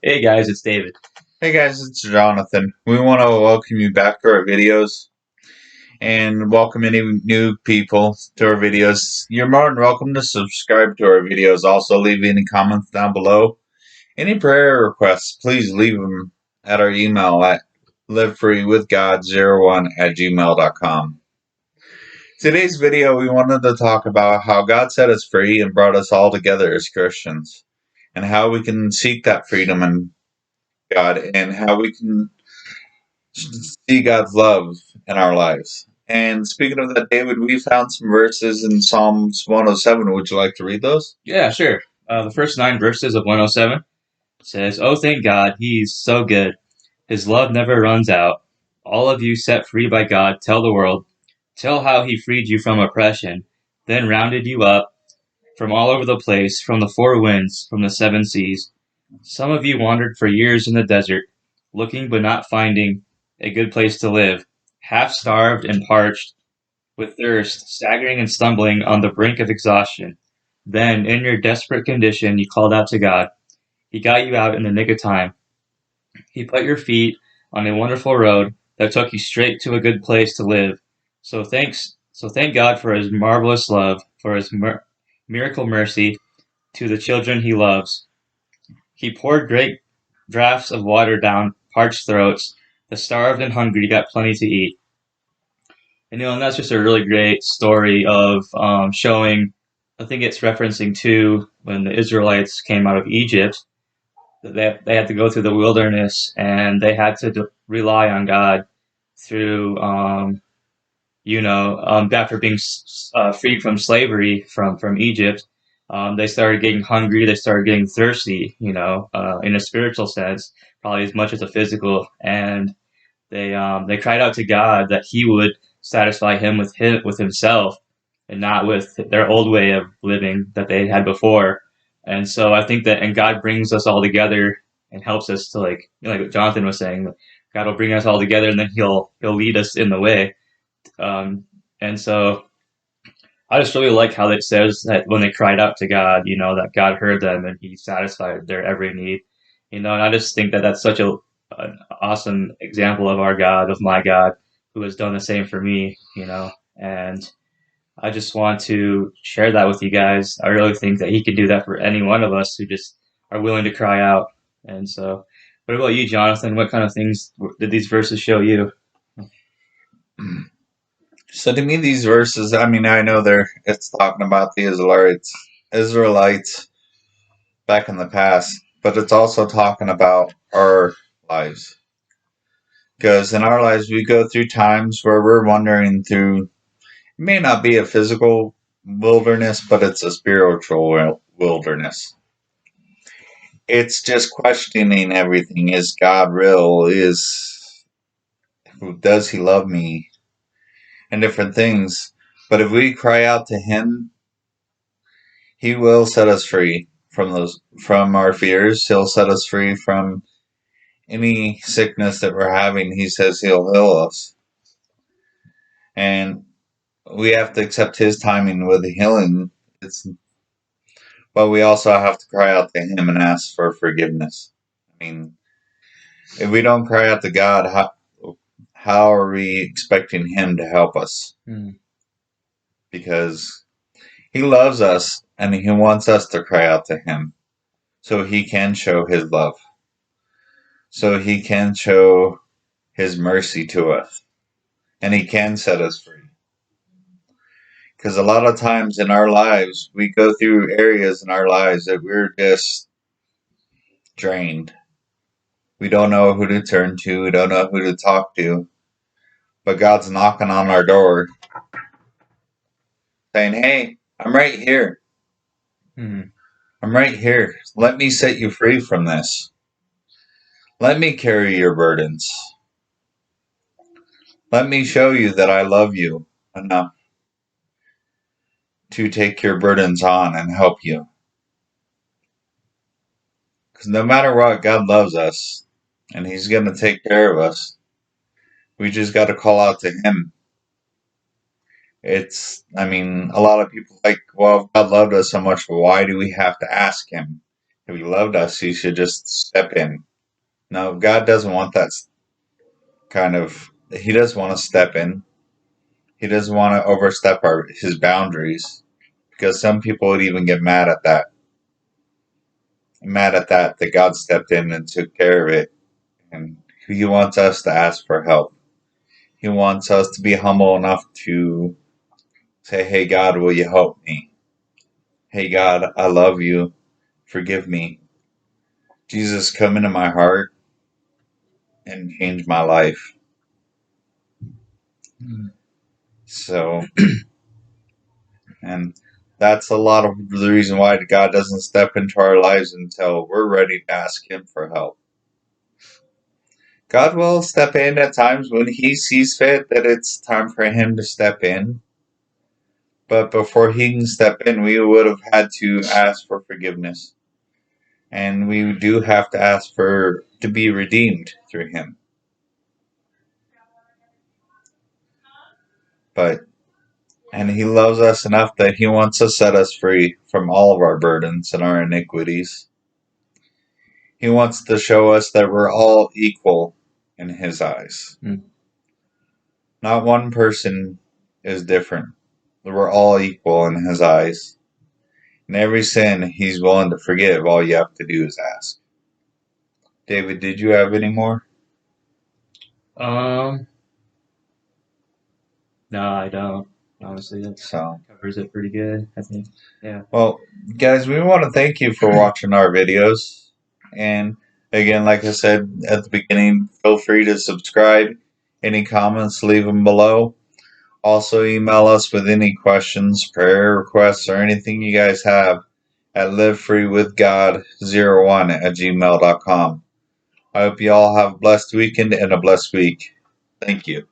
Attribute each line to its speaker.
Speaker 1: Hey guys, it's David.
Speaker 2: Hey guys, it's Jonathan. We want to welcome you back to our videos and welcome any new people to our videos. You're more than welcome to subscribe to our videos. Also, leave any comments down below. Any prayer requests, please leave them at our email at livefreewithgod01@gmail.com. Today's video, we wanted to talk about how God set us free and brought us all together as Christians, and how we can seek that freedom in God, and how we can see God's love in our lives. And speaking of that, David, we found some verses in Psalms 107. Would you like to read those?
Speaker 1: Yeah, sure. The first 9 verses of 107 says, "Oh, thank God, He's so good. His love never runs out. All of you set free by God, tell the world. Tell how He freed you from oppression, then rounded you up from all over the place, from the four winds, from the seven seas. Some of you wandered for years in the desert, looking but not finding a good place to live, half starved and parched with thirst, staggering and stumbling on the brink of exhaustion. Then, in your desperate condition, you called out to God. He got you out in the nick of time. He put your feet on a wonderful road that took you straight to a good place to live. So thank God for His marvelous love, for His miracle mercy to the children He loves. He poured great draughts of water down parched throats. The starved and hungry got plenty to eat. And that's just a really great story of showing. I think it's referencing to when the Israelites came out of Egypt. That they had to go through the wilderness and they had to rely on God through, after being freed from slavery from Egypt. They started getting hungry. They started getting thirsty. In a spiritual sense, probably as much as a physical. And they cried out to God that He would satisfy him with Himself and not with their old way of living that they had before. And so I think that, and God brings us all together and helps us to, like what Jonathan was saying, God will bring us all together and then He'll lead us in the way. And so I just really like how it says that when they cried out to God, that God heard them and He satisfied their every need. And I just think that that's such an awesome example of our God, of my God, who has done the same for me. And I just want to share that with you guys. I really think that He could do that for any one of us who just are willing to cry out. And so, what about you, Jonathan? What kind of things did these verses show you?
Speaker 2: So to me, these verses, I know it's talking about the Israelites back in the past, but it's also talking about our lives. Because in our lives, we go through times where we're wandering through, it may not be a physical wilderness, but it's a spiritual wilderness. It's just questioning everything. Is God real? Does He love me? And different things. But if we cry out to Him, He will set us free from our fears. He'll set us free from any sickness that we're having. He says He'll heal us. And we have to accept His timing with the healing. But we also have to cry out to Him and ask for forgiveness. I mean, if we don't cry out to God, how are we expecting Him to help us?
Speaker 1: Hmm.
Speaker 2: Because He loves us and He wants us to cry out to Him so He can show His love, so He can show His mercy to us, and He can set us free. Because a lot of times in our lives, we go through areas in our lives that we're just drained. We don't know who to turn to, we don't know who to talk to, but God's knocking on our door saying, "Hey, I'm right here.
Speaker 1: Hmm.
Speaker 2: I'm right here. Let me set you free from this. Let me carry your burdens. Let me show you that I love you enough to take your burdens on and help you." Because no matter what, God loves us and He's going to take care of us. We just got to call out to Him. A lot of people like, well, if God loved us so much, why do we have to ask Him If he loved us, he should just step in. No, God doesn't want that he doesn't want to step in. He doesn't want to overstep his boundaries, because some people would even get mad at that. Mad at that God stepped in and took care of it. And he wants us to ask for help. He wants us to be humble enough to say, hey, God, will you help me? Hey, God, I love you. Forgive me. Jesus, come into my heart and change my life. So, and that's a lot of the reason why God doesn't step into our lives until we're ready to ask Him for help. God will step in at times when He sees fit that it's time for Him to step in. But before He can step in, we would have had to ask for forgiveness. And we do have to ask to be redeemed through Him. And He loves us enough that He wants to set us free from all of our burdens and our iniquities. He wants to show us that we're all equal in His eyes. Not one person is different. We're all equal in His eyes. And every sin He's willing to forgive. All you have to do is ask. David, did you have any more?
Speaker 1: No, I don't. Honestly, that covers it pretty good, I think. Yeah.
Speaker 2: Well, guys, we want to thank you for watching our videos. And again, like I said at the beginning, feel free to subscribe. Any comments, leave them below. Also, email us with any questions, prayer requests, or anything you guys have at livefreewithgod01@gmail.com. I hope you all have a blessed weekend and a blessed week. Thank you.